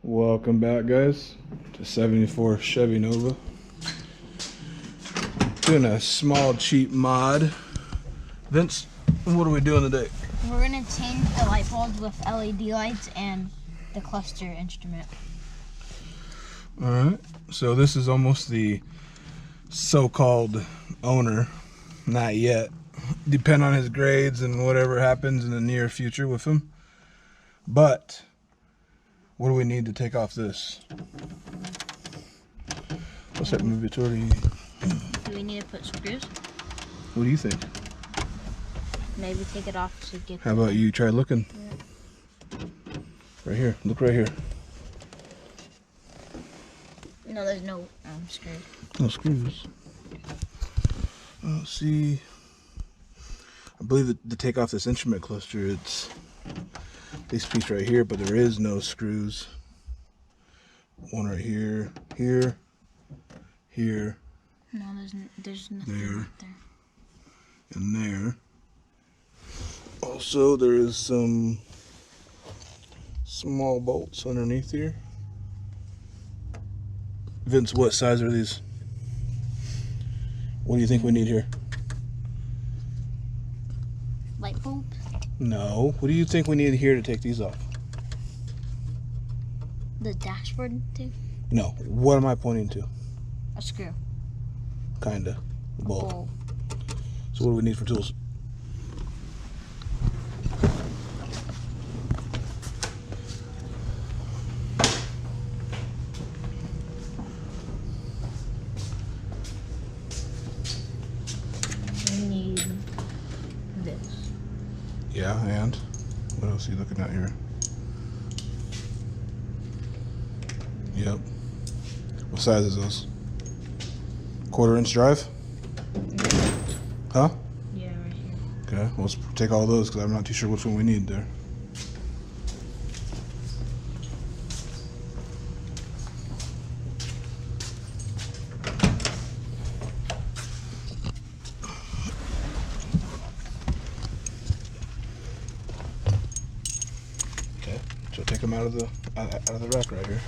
Welcome back, guys, to 74 Chevy Nova. Doing a small, cheap mod. Vince, what are we doing today? We're going to change the light bulbs with LED lights and the cluster instrument. Alright, so this is almost the so-called owner. Not yet. Depend on his grades and whatever happens in the near future with him. But what do we need to take off this? What's that movie? It's already... Do we need to put screws? What do you think? Maybe take it off to get... How about you try looking? Yeah. Right here. Look right here. No, there's no screws. No screws. See, I believe that to take off this instrument cluster, it's this piece right here, but there is no screws. One right here, here, here. No, there's nothing There. right there. And there. Also, there is some small bolts underneath here. Vince, what size are these? What do you think we need here? Light bulbs? No. What do you think we need here to take these off? The dashboard too? No. What am I pointing to? A screw. Kinda. A bulb. Bulb. So what do we need for tools? We need this. Yeah, and what else are you looking at here? Yep. What size is those? 1/4-inch drive? Huh? Yeah, right here. Okay, well, let's take all those because I'm not too sure which one we need there. Okay, so take them out of the rack right here.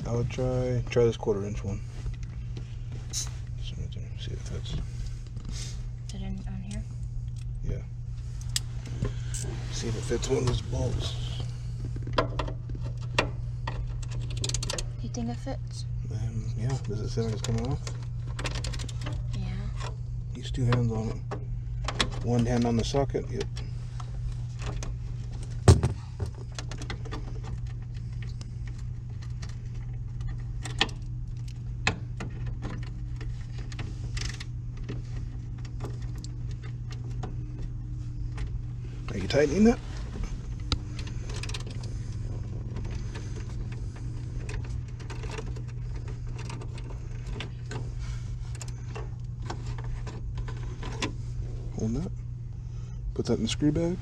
I would try this 1/4-inch one. See if it fits. Is it on here? Yeah. See if it fits one of those bolts. Do you think it fits? Yeah. Does it seem like it's coming off? Yeah. Use 2 hands on it. One hand on the socket. Yep. Are you tightening that? Hold that. Put that in the screw bag.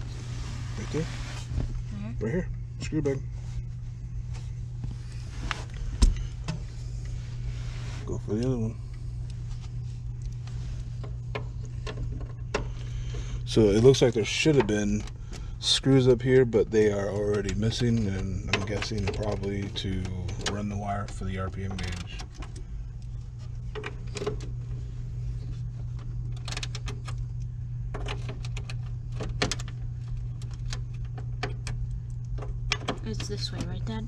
Right there. Right here. Screw bag. Go for the other one. So it looks like there should have been screws up here, but they are already missing, and I'm guessing probably to run the wire for the RPM gauge. It's this way, right, Dad?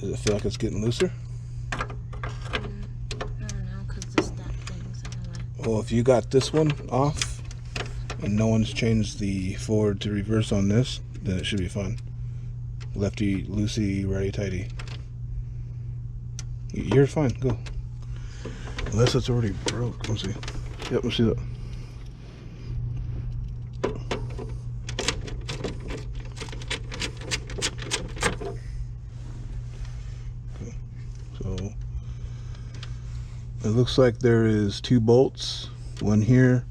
Does it feel like it's getting looser? I don't know, because that thing's in the way. Well, if you got this one off and no one's changed the forward to reverse on this, then it should be fine. Lefty loosey, righty tighty. You're fine, go. Unless it's already broke. Let's see. Yep, let's see that. Okay. So it looks like there is 2 bolts, one here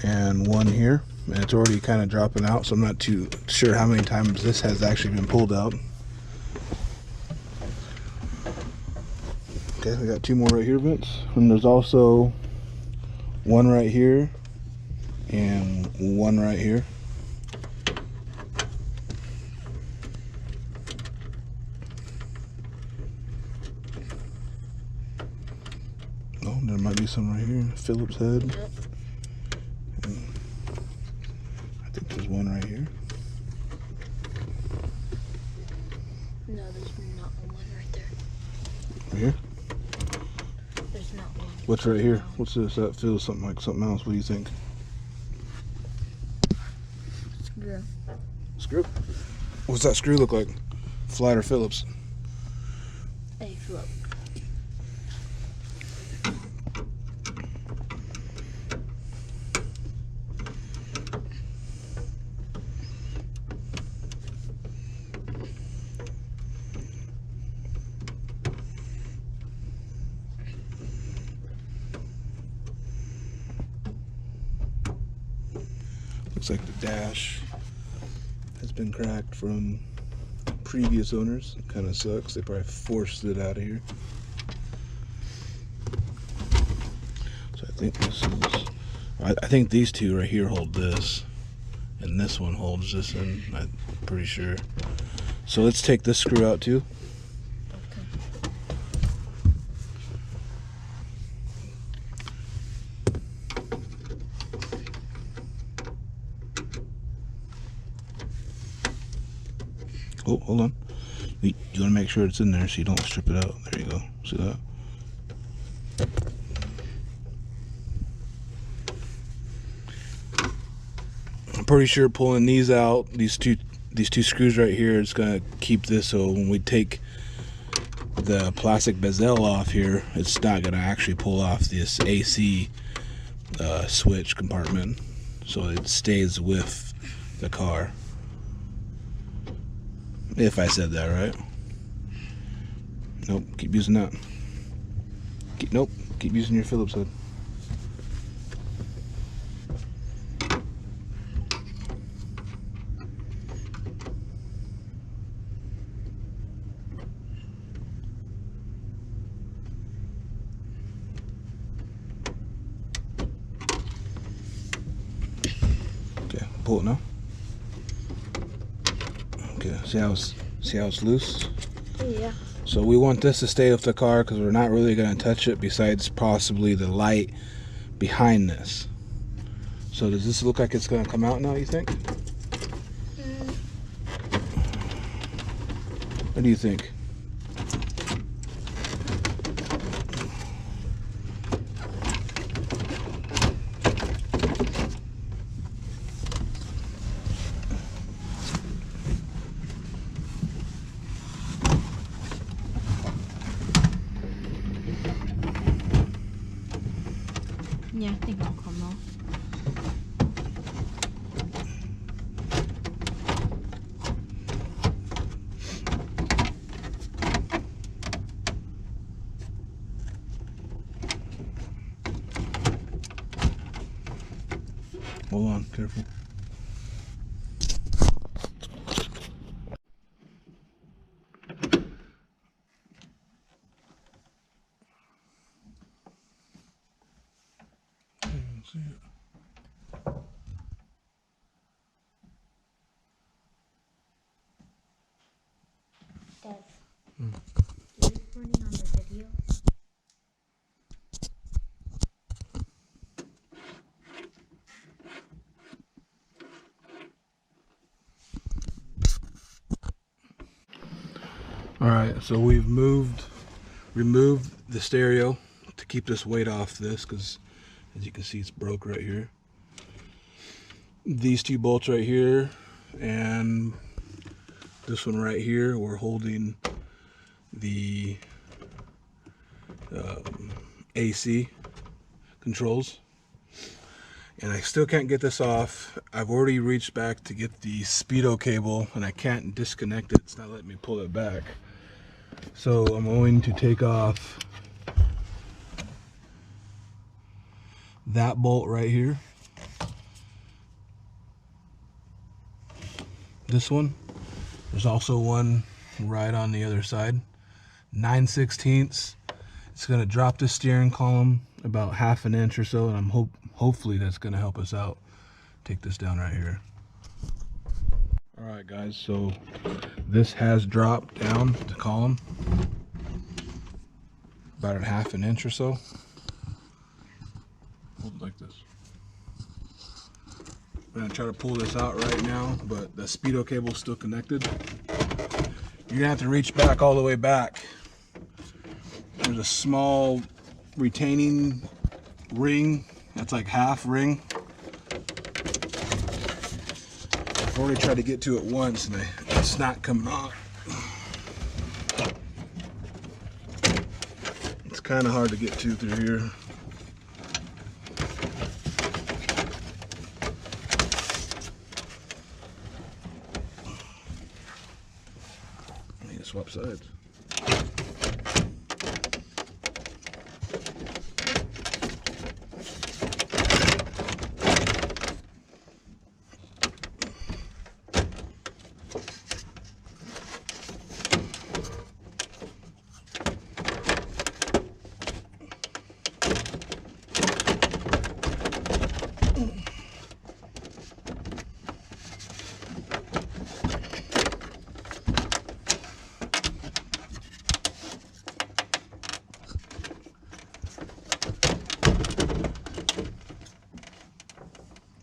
and one here, and it's already kind of dropping out, so I'm not too sure how many times this has actually been pulled out. Okay, we got 2 more right here, Vince, and there's also one right here and one right here. there might be some right here. Phillips head. Yep. And I think there's one right here. No, there's not one right there. Right here? There's not one. What's right here? What's this? That feels something like something else. What do you think? Screw. Screw? What's that screw look like? Flat or Phillips? A Phillips. Looks like the dash has been cracked from previous owners. It kind of sucks. They probably forced it out of here. So I think this is. I think these two right here hold this, and this one holds this, and I'm pretty sure. So let's take this screw out too. Oh, hold on. You want to make sure it's in there so you don't strip it out. There you go. See that? I'm pretty sure pulling these out, these two screws right here, it's gonna keep this so when we take the plastic bezel off here, it's not gonna actually pull off this AC switch compartment, so it stays with the car. If I said that right. Nope, keep using that. Nope, keep using your Phillips head. Okay, pull it now. Okay, see how it's loose? Yeah. So we want this to stay with the car because we're not really going to touch it besides possibly the light behind this. So does this look like it's going to come out now, you think? What do you think? Yeah, I think it'll come off. Hold on, careful. See it. Dad, you recording on the video? Alright, so we've removed the stereo to keep this weight off this because as you can see it's broke right here. These two bolts right here and this one right here, we're holding the AC controls. And I still can't get this off. I've already reached back to get the speedo cable and I can't disconnect it. It's not letting me pull it back. So I'm going to take off that bolt right here. This one. There's also one right on the other side. 9/16. It's going to drop the steering column about 1/2 inch or so, and I'm hopefully that's going to help us out. Take this down right here. All right, guys. So this has dropped down the column about 1/2 inch or so. try to pull this out right now, but the speedo cable is still connected. You're gonna have to reach back all the way back. There's a small retaining ring that's like half ring. I've already tried to get to it once and it's not coming off. It's kind of hard to get to through here. I need to swap sides.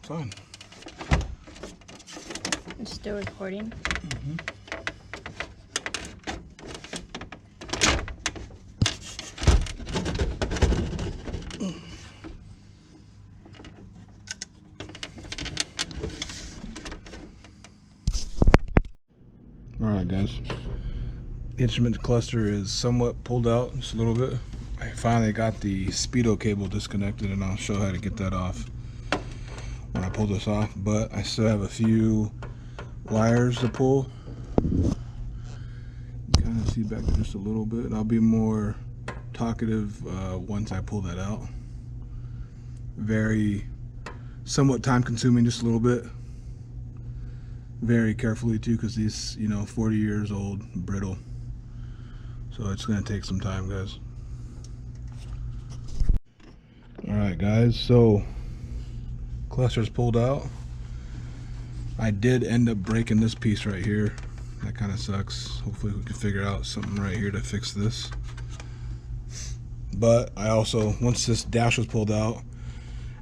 Fine. It's still recording. Alright guys, the instrument cluster is somewhat pulled out just a little bit. I finally got the speedo cable disconnected and I'll show how to get that off when I pull this off, but I still have a few wires to pull. You kind of see back there just a little bit, and I'll be more talkative once I pull that out. Very somewhat time consuming, just a little bit. Very carefully too, because these, 40 years old, brittle, so it's gonna take some time, guys. All right guys, so cluster's pulled out. I did end up breaking this piece right here. That kind of sucks. Hopefully we can figure out something right here to fix this. But I also, once this dash was pulled out,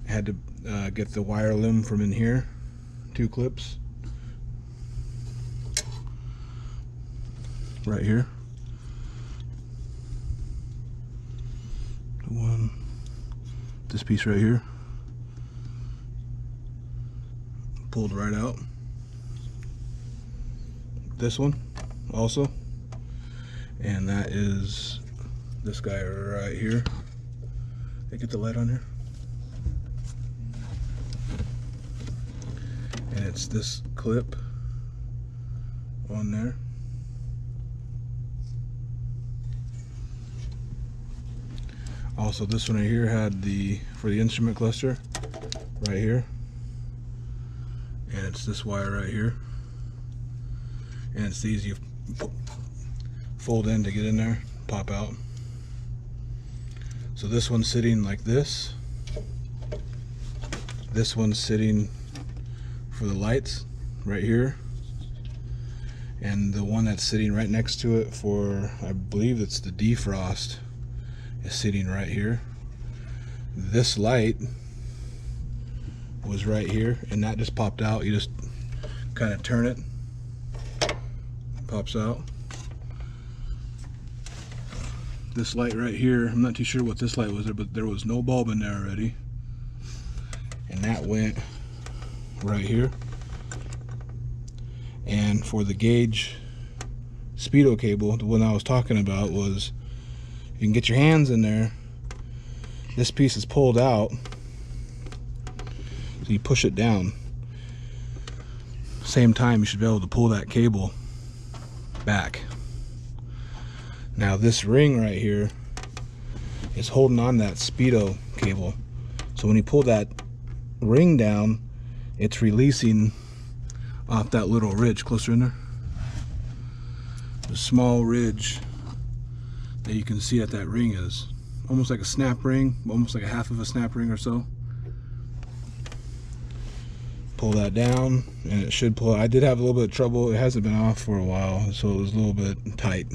I had to get the wire limb from in here, 2 clips right here. One, this piece right here, pulled right out. This one also, and that is this guy right here. They get the light on here, and it's this clip on there. Also, this one right here had for the instrument cluster right here, and it's this wire right here, and it's these you fold in to get in there, pop out. So this one's sitting like this. This one's sitting for the lights right here, and the one that's sitting right next to it for, I believe it's the defrost, is sitting right here. This light was right here, and that just popped out. You just kind of turn it, pops out. This light right here, I'm not too sure what this light was there, but there was no bulb in there already, and that went right here. And for the gauge speedo cable, the one I was talking about, was you can get your hands in there. This piece is pulled out, so you push it down. Same time, you should be able to pull that cable back. Now this ring right here is holding on that speedo cable, so when you pull that ring down, it's releasing off that little ridge closer in there. The small ridge that you can see that ring is almost like a snap ring, almost like a half of a snap ring or so. Pull that down and it should pull. I did have a little bit of trouble. It hasn't been off for a while, so it was a little bit tight.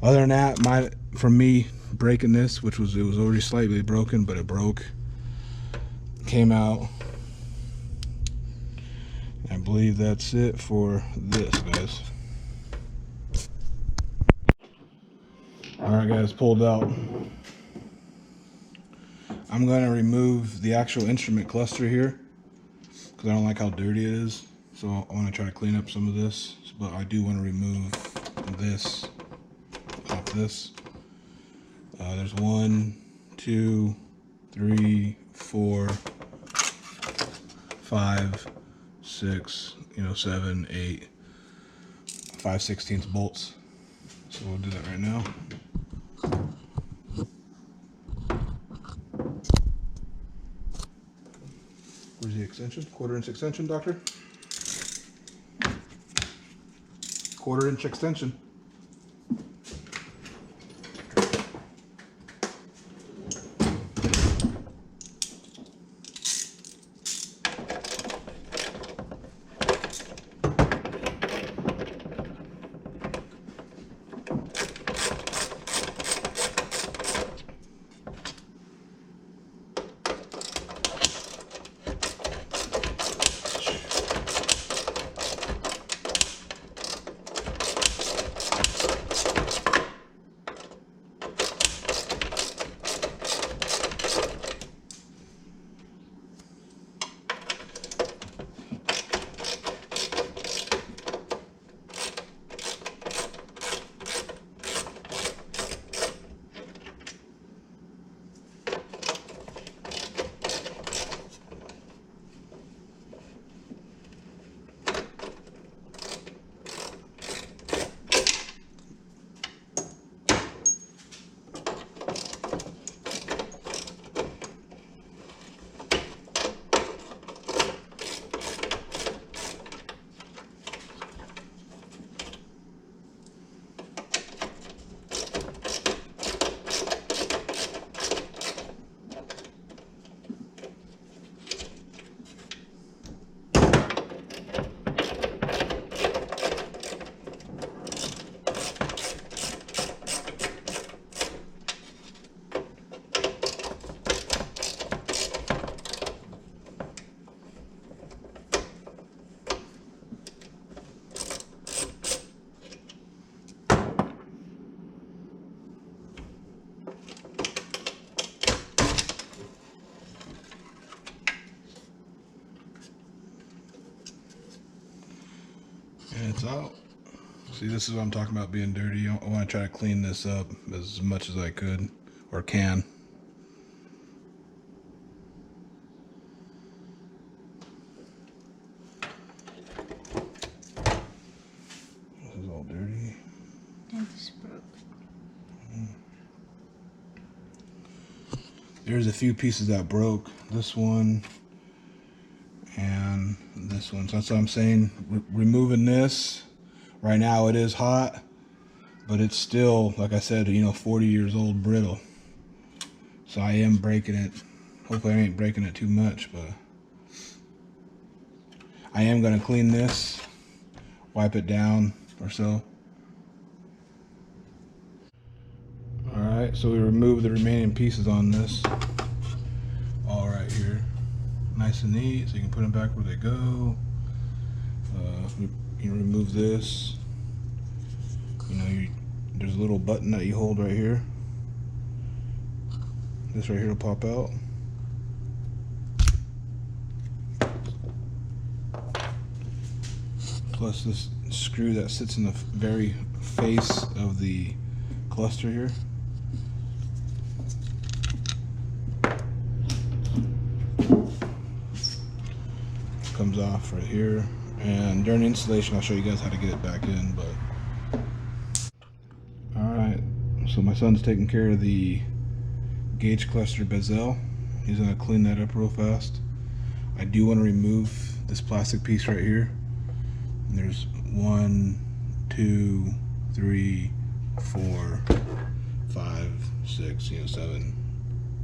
Other than that, from me breaking this, it was already slightly broken, but it broke, came out, believe that's it for this, guys. Alright guys, pulled out. I'm going to remove the actual instrument cluster here because I don't like how dirty it is. So I want to try to clean up some of this, but I do want to remove this off this. There's 1, 2, 3, 4, 5, 6, 7, 8, 5/16 bolts. So we'll do that right now. Where's the extension? 1/4 inch extension, doctor? 1/4 inch extension. And it's out. See, this is what I'm talking about being dirty. I want to try to clean this up as much as I could, or can. This is all dirty. And this broke. There's a few pieces that broke. This one and this one. So that's what I'm saying. Removing this. Right now it is hot, but it's still, like I said, 40 years old, brittle. So I am breaking it. Hopefully I ain't breaking it too much, but I am going to clean this, wipe it down or so. Alright, so we removed the remaining pieces on this. All right here. Nice and neat, so you can put them back where they go. You remove this. There's a little button that you hold right here. This right here will pop out. Plus this screw that sits in the very face of the cluster here. Comes off right here, and during installation I'll show you guys how to get it back in. But alright, so my son's taking care of the gauge cluster bezel. He's going to clean that up real fast. I do want to remove this plastic piece right here. And there's 1, 2, 3, 4, 5, 6, 7,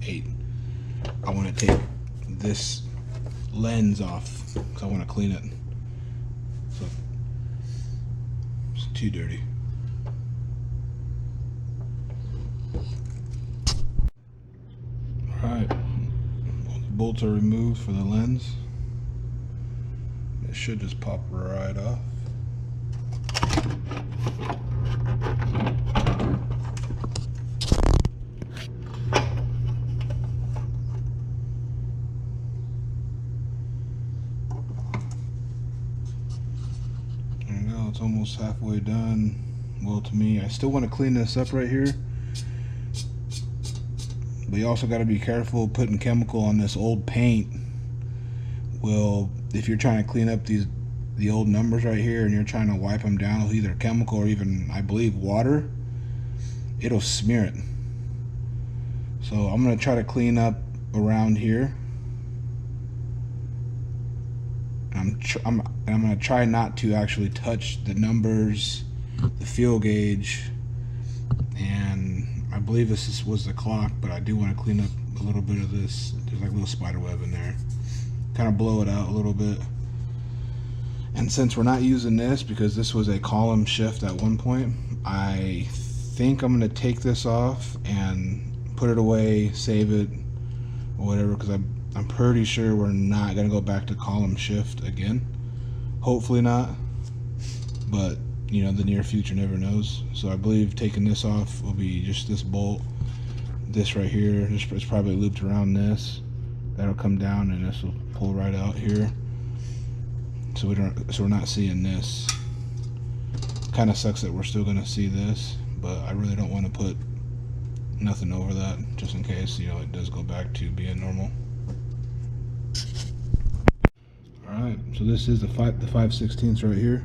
8. I want to take this lens off because I want to clean it. So it's too dirty. Alright, all the bolts are removed for the lens. It should just pop right off. There you go, it's almost halfway done. Well, to me, I still want to clean this up right here. But you also got to be careful putting chemical on this old paint. Well, if you're trying to clean up the old numbers right here and you're trying to wipe them down with either chemical or even, I believe, water, it'll smear it. So I'm going to try to clean up around here. I'm going to try not to actually touch the numbers, the fuel gauge, and I believe this was the clock, but I do want to clean up a little bit of this. There's like a little spider web in there. Kind of blow it out a little bit. And since we're not using this because this was a column shift at one point, I think I'm going to take this off and put it away, save it, or whatever, because I'm pretty sure we're not going to go back to column shift again. Hopefully not, but you know, the near future never knows. So I believe taking this off will be just this bolt, this right here. It's probably looped around this. That'll come down and this will pull right out here. So we're not seeing this. Kind of sucks that we're still gonna see this, but I really don't want to put nothing over that just in case, you know, it does go back to being normal. All right, so this is the 5/16 right here.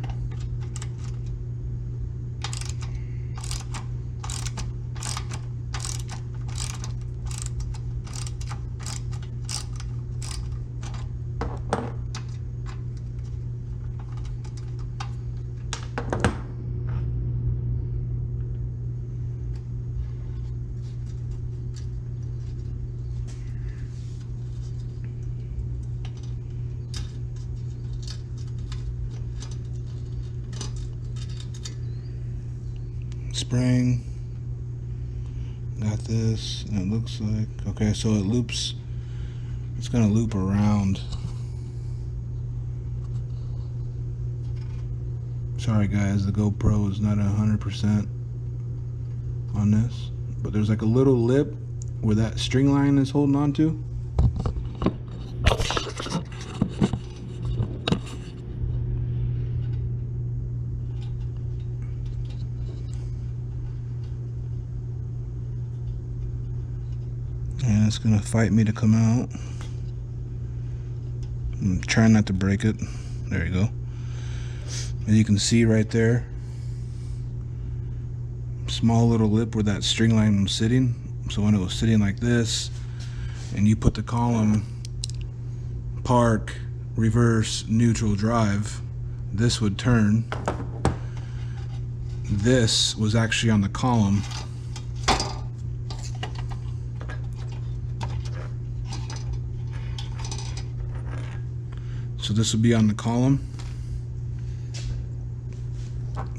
Spring, got this, and it looks like, okay, so it loops, it's gonna loop around. Sorry guys, the GoPro is not 100% on this, but there's like a little lip where that string line is holding on to. And it's gonna fight me to come out. I'm trying not to break it. There you go. As you can see right there, small little lip where that string line was sitting. So when it was sitting like this, and you put the column park, reverse, neutral, drive, this would turn. This was actually on the column. So this would be on the column.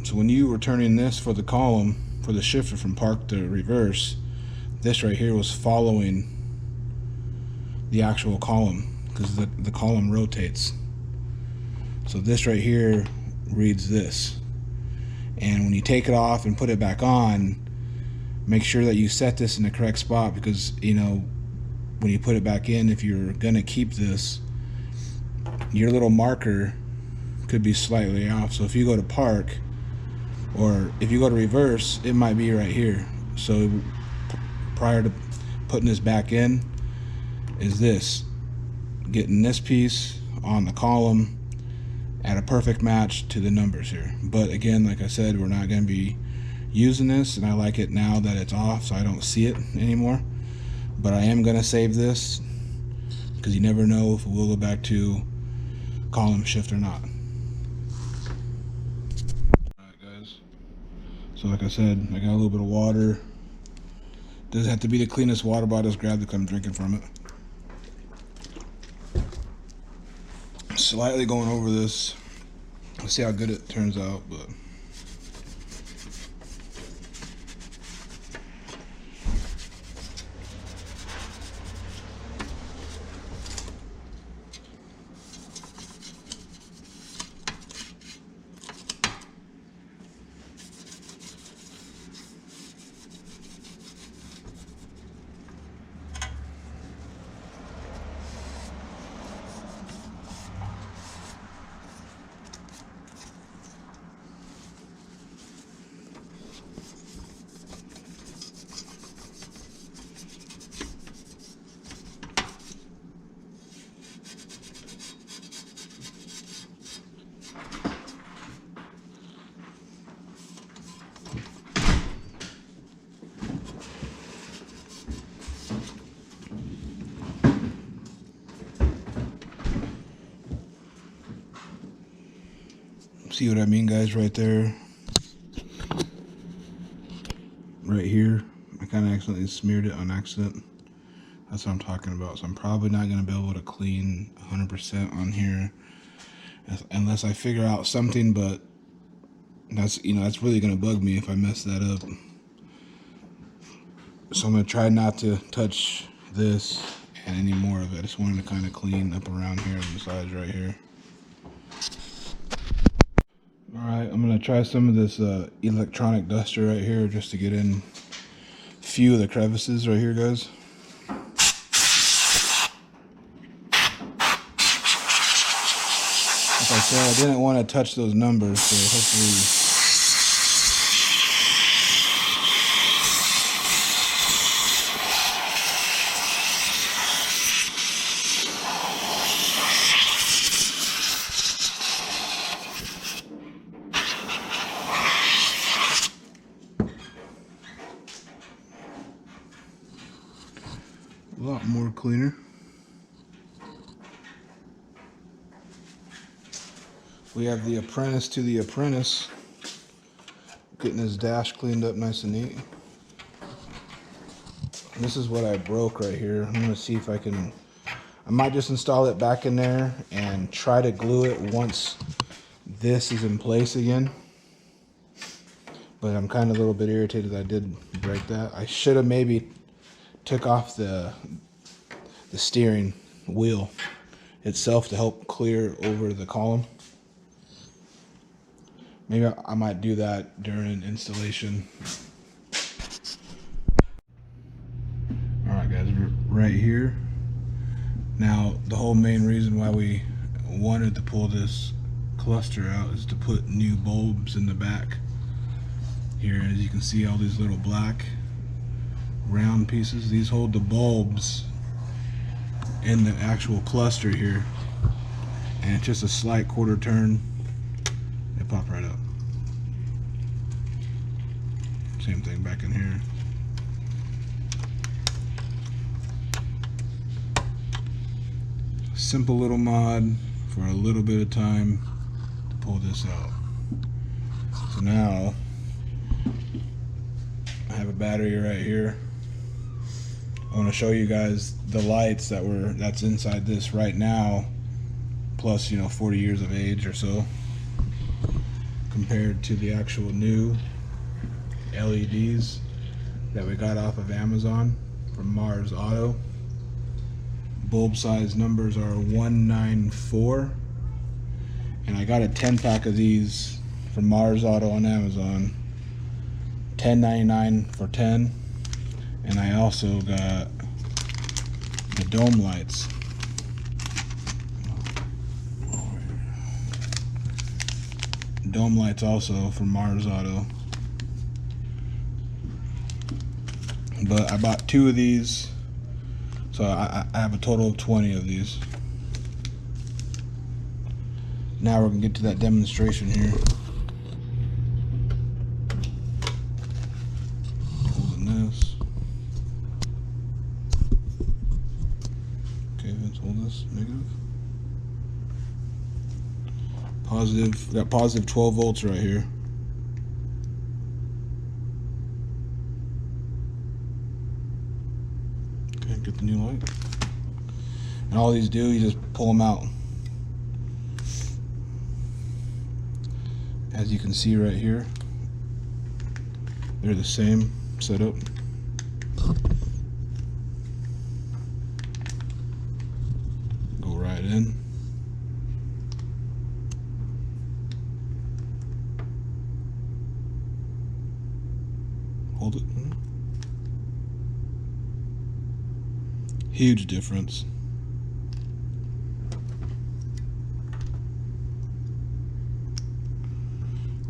So when you were turning this for the column, for the shifter from park to reverse, this right here was following the actual column because the column rotates. So this right here reads this. And when you take it off and put it back on, make sure that you set this in the correct spot because, you know, when you put it back in, if you're gonna keep this, your little marker could be slightly off. So if you go to park or if you go to reverse, it might be right here. So prior to putting this back in is this, getting this piece on the column at a perfect match to the numbers here. But again, like I said, we're not going to be using this, and I like it now that it's off so I don't see it anymore. But I am going to save this because you never know if we'll go back to column shift or not. Alright guys, so like I said, I got a little bit of water. Doesn't have to be the cleanest water bottle, just grab it because I'm drinking from it. Slightly going over this. Let's see how good it turns out, but See what I mean, guys? Right there, right here, I kind of accidentally smeared it on accident. That's what I'm talking about. So I'm probably not going to be able to clean 100% on here unless I figure out something, but that's, that's really going to bug me if I mess that up. So I'm going to try not to touch this and any more of it. I just wanted to kind of clean up around here on the sides right here. Alright, I'm going to try some of this electronic duster right here just to get in a few of the crevices right here, guys. Like I said, I didn't want to touch those numbers, so hopefully... a lot more cleaner. We have the apprentice to the apprentice getting his dash cleaned up nice and neat. This is what I broke right here. I'm gonna see if I might just install it back in there and try to glue it once this is in place again. But I'm kind of a little bit irritated that I did break that. I should have maybe took off the steering wheel itself to help clear over the column. Maybe I might do that during installation. Alright guys, we're right here. Now the whole main reason why we wanted to pull this cluster out is to put new bulbs in the back. Here, as you can see, all these little black round pieces, these hold the bulbs in the actual cluster here, and it's just a slight quarter turn, it popped right up. Same thing back in here. Simple little mod for a little bit of time to pull this out. So now I have a battery right here. I want to show you guys the lights that's inside this right now, plus 40 years of age or so, compared to the actual new LEDs that we got off of Amazon from Mars Auto. Bulb size numbers are 194, and I got a 10-pack of these from Mars Auto on Amazon, $10.99 for 10. And I also got the dome lights. Dome lights also from Mars Auto. But I bought 2 of these, so I have a total of 20 of these. Now we're gonna get to that demonstration here. Holding this. Okay, let's hold this. Negative. Positive. We got positive 12 volts right here. Okay, get the new light. And all these do, you just pull them out. As you can see right here, they're the same setup. Go right in. Hold it. Huge difference.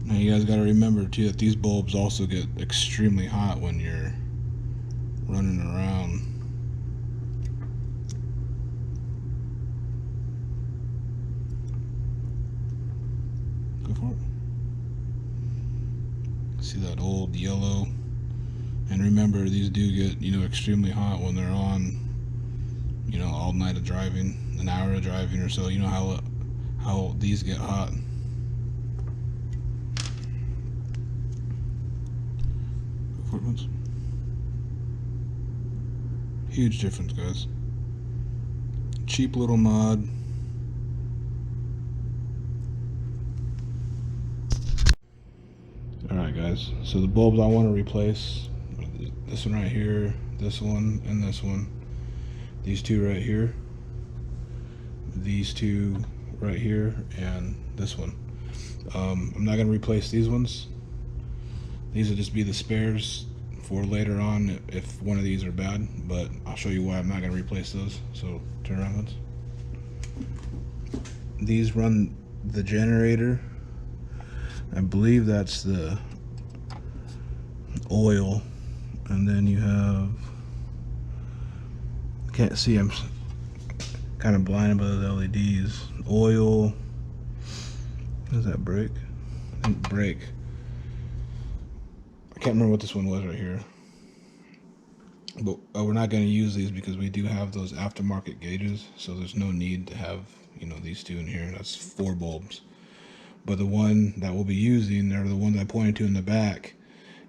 Now you guys got to remember too that these bulbs also get extremely hot when you're running around. Go for it. See that old yellow? And remember, these do get, extremely hot when they're on, all night of driving, an hour of driving or so. You know how these get hot. performance. Huge difference, guys. Cheap little mod. Alright guys, so the bulbs I want to replace, this one right here, this one, and this one. These two right here, these two right here, and this one. I'm not going to replace these ones. These will just be the spares for later on if one of these are bad, but I'll show you why I'm not going to replace those. So turn around once. These run the generator. I believe that's the oil, and then you have, can't see, I'm kind of blinded by the LEDs. Oil, what is that, brake? I think brake. I can't remember what this one was right here, but we're not going to use these because we do have those aftermarket gauges, so there's no need to have, you know, these two in here. That's 4 bulbs. But the one that we'll be using, or the one that I pointed to in the back,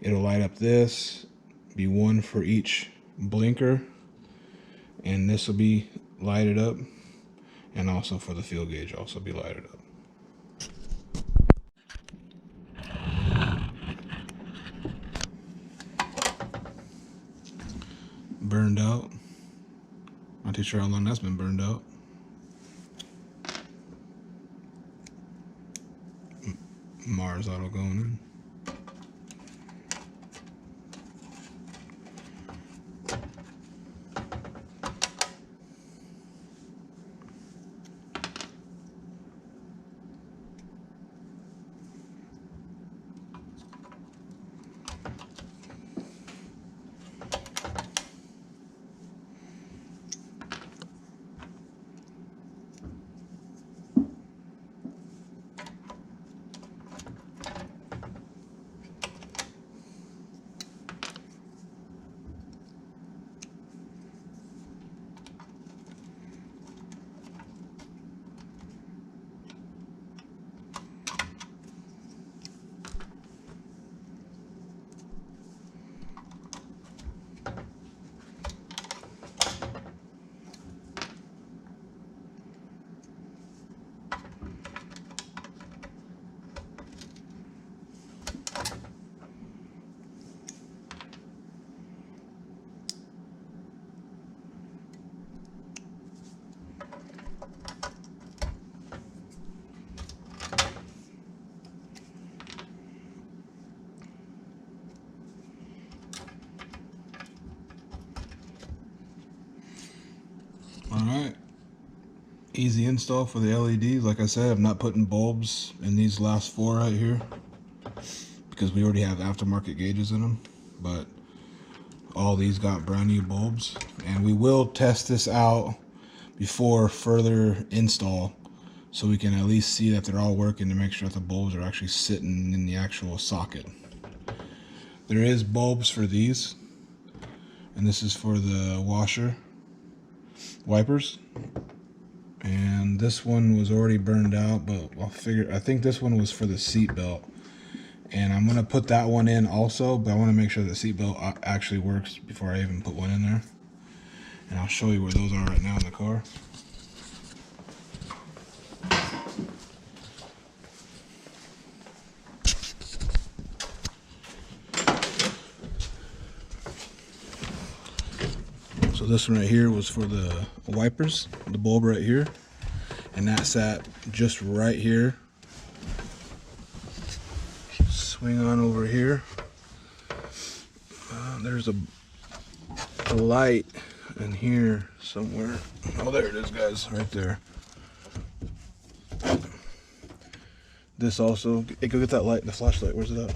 it'll light up this, be one for each blinker, and this will be lighted up, and also for the field gauge also be lighted up. Burned out. Not too sure how long that's been burned out. Mars auto going in. Alright, easy install for the LEDs. Like I said, I'm not putting bulbs in these last 4 right here because we already have aftermarket gauges in them, but all these got brand new bulbs, and we will test this out before further install so we can at least see that they're all working to make sure that the bulbs are actually sitting in the actual socket. There is bulbs for these, and this is for the washer wipers, and this one was already burned out, but I think this one was for the seat belt, and I'm gonna put that one in also, but I want to make sure the seat belt actually works before I even put one in there, and I'll show you where those are right now in the car. So this one right here was for the wipers, the bulb right here, and that sat just right here. Swing on over here. There's a light in here somewhere. Oh, there it is, guys, right there. This also, hey, go get that light, the flashlight. Where's it at?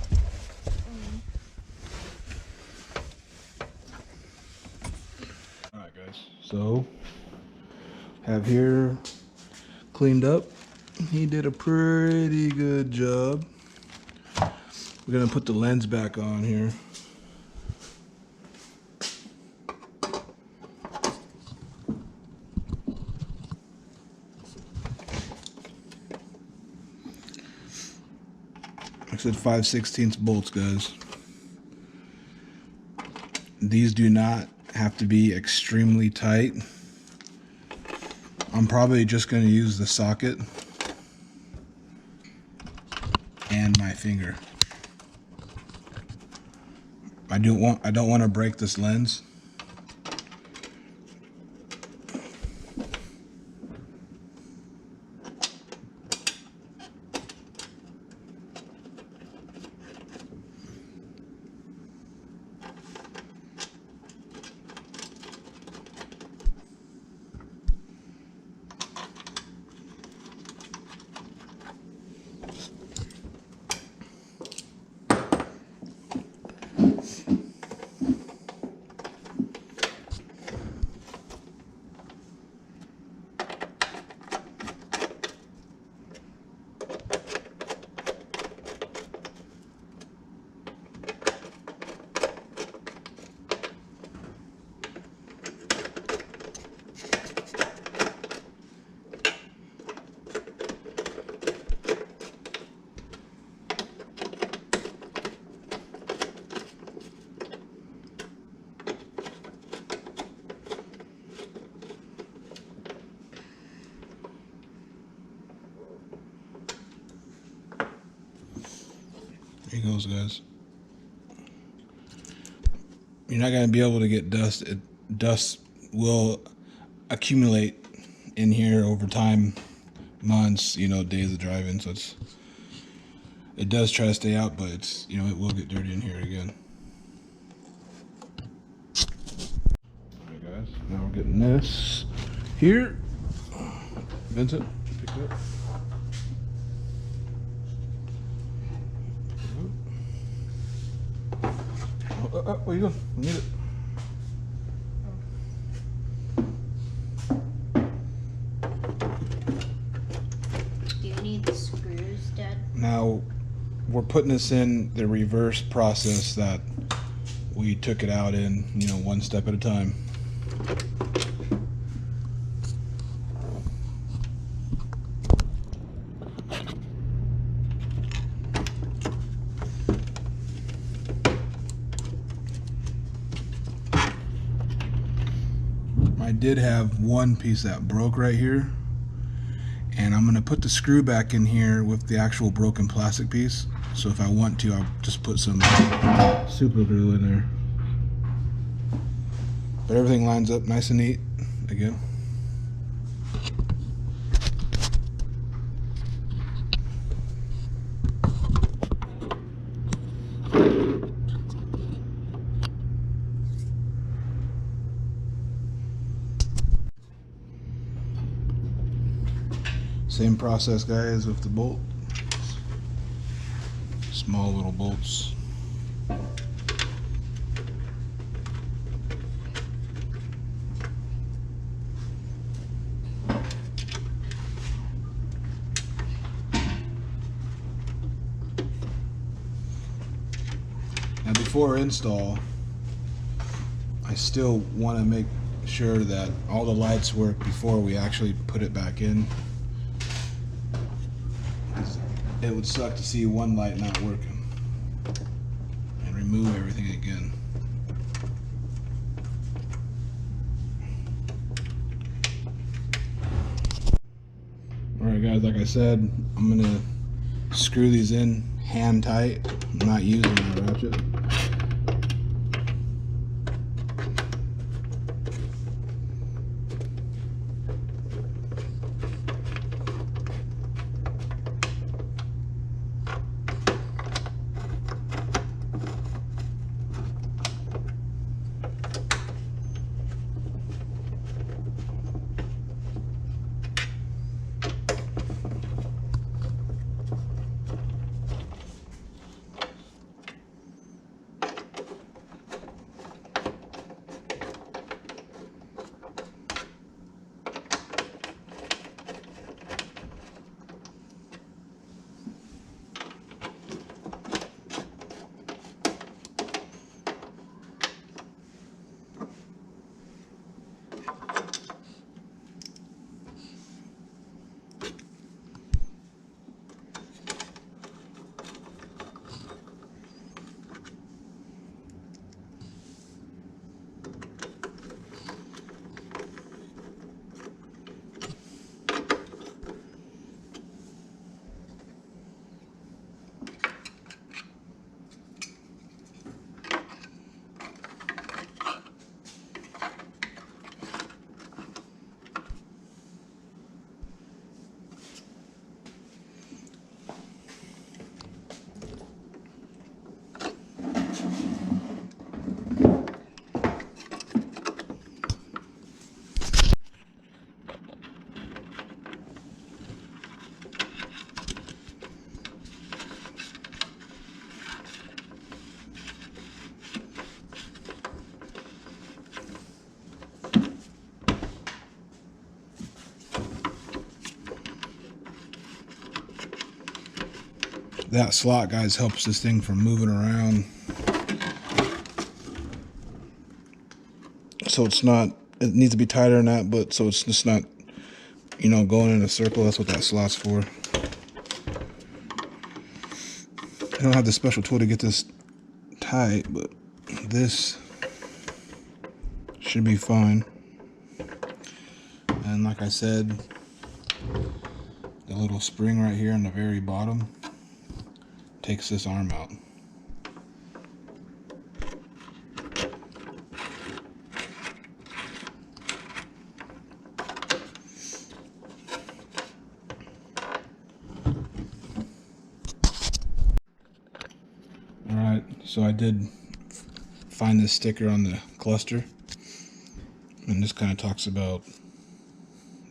So, have here cleaned up. He did a pretty good job. We're gonna put the lens back on here. Like I said, 5/16 bolts, guys. these do not have to be extremely tight. I'm probably just going to use the socket and my finger. I don't want to break this lens. There he goes, guys. You're not going to be able to get dust. Dust will accumulate in here over time, months, days of driving. So it does try to stay out, but it's, it will get dirty in here again. Alright, guys. Now we're getting this here. Vincent, pick it up. Where you going? We need it. Do you need the screws, Dad? Now, we're putting this in the reverse process that we took it out in, one step at a time. I did have one piece that broke right here, and I'm going to put the screw back in here with the actual broken plastic piece. So if I want to, I'll just put some super glue in there. But everything lines up nice and neat again. Same process, guys, with the bolt. Small little bolts. Now before install, I still want to make sure that all the lights work before we actually put it back in. It would suck to see one light not working and remove everything again. Alright guys, like I said, I'm going to screw these in hand tight. I'm not using a ratchet. that slot, guys, helps this thing from moving around. So it's not, it needs to be tighter than that, but so it's just not, you know, going in a circle. That's what that slot's for. I don't have the special tool to get this tight, but this should be fine. And like I said, the little spring right here on the very bottom takes this arm out. Alright, so I did find this sticker on the cluster, and this kind of talks about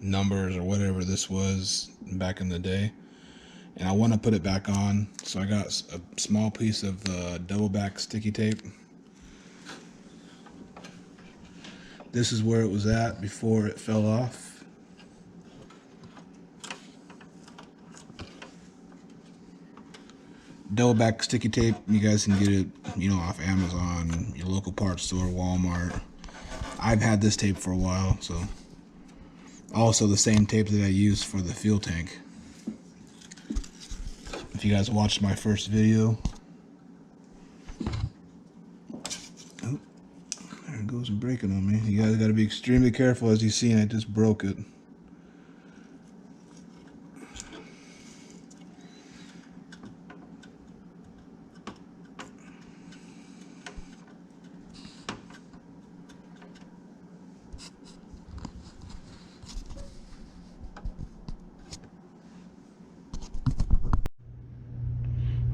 numbers or whatever this was back in the day, and I want to put it back on, so I got a small piece of double back sticky tape. This is where it was at before it fell off. Double back sticky tape, you guys can get it, you know, off Amazon, your local parts store, Walmart. I've had this tape for a while, so also the same tape that I used for the fuel tank. If you guys watched my first video, oh, there it goes breaking on me. You guys got to be extremely careful. As you see, I just broke it.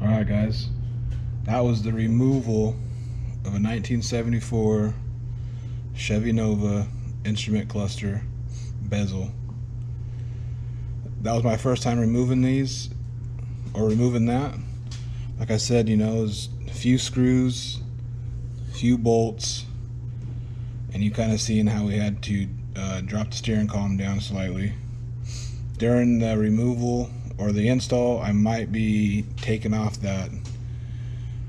Alright guys, that was the removal of a 1974 Chevy Nova instrument cluster bezel. That was my first time removing these, or removing that. Like I said, you know, it was a few screws, a few bolts, and you kind of seen how we had to drop the steering column down slightly. During the removal or the install, I might be taking off that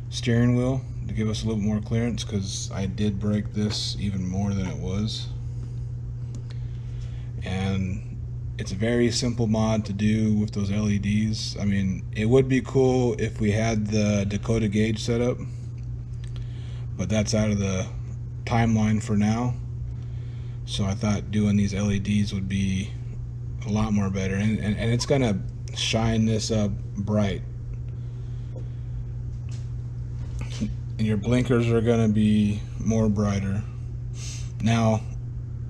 steering wheel to give us a little more clearance, because I did break this even more than it was. And it's a very simple mod to do with those LEDs. I mean, it would be cool if we had the Dakota gauge set up, but that's out of the timeline for now. So I thought doing these LEDs would be a lot more better, and it's gonna shine this up bright, and your blinkers are gonna be more brighter. Now,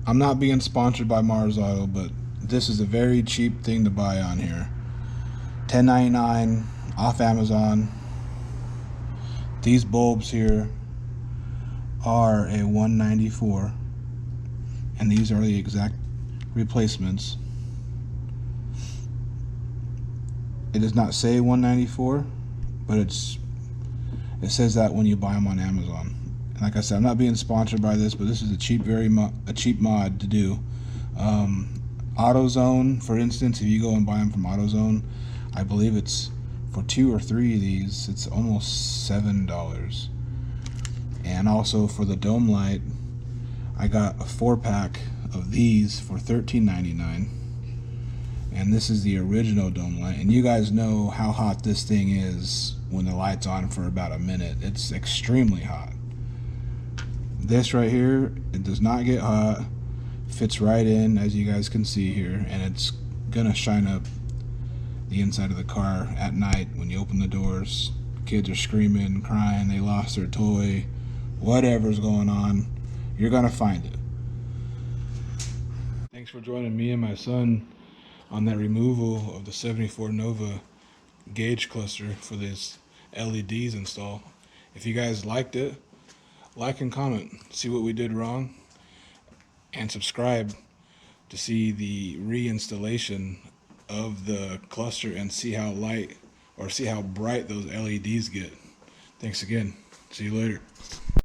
I'm not being sponsored by Mars Auto, but this is a very cheap thing to buy on here. $10.99 off Amazon. These bulbs here are a $194, and these are the exact replacements. It does not say $194, but it says that when you buy them on Amazon. And like I said, I'm not being sponsored by this, but this is a cheap, a cheap mod to do. AutoZone, for instance, if you go and buy them from AutoZone, I believe it's for 2 or 3 of these, it's almost $7. And also for the dome light, I got a 4-pack of these for $13.99. And this is the original dome light, and you guys know how hot this thing is when the light's on for about a minute. It's extremely hot. This right here, it does not get hot, fits right in, as you guys can see here, and it's gonna shine up the inside of the car at night when you open the doors. Kids are screaming, crying, they lost their toy, whatever's going on, you're gonna find it. Thanks for joining me and my son on that removal of the 74 Nova gauge cluster for this LEDs install. If you guys liked it, like and comment, see what we did wrong, and subscribe to see the reinstallation of the cluster and see how light, or see how bright those LEDs get. Thanks again. See you later.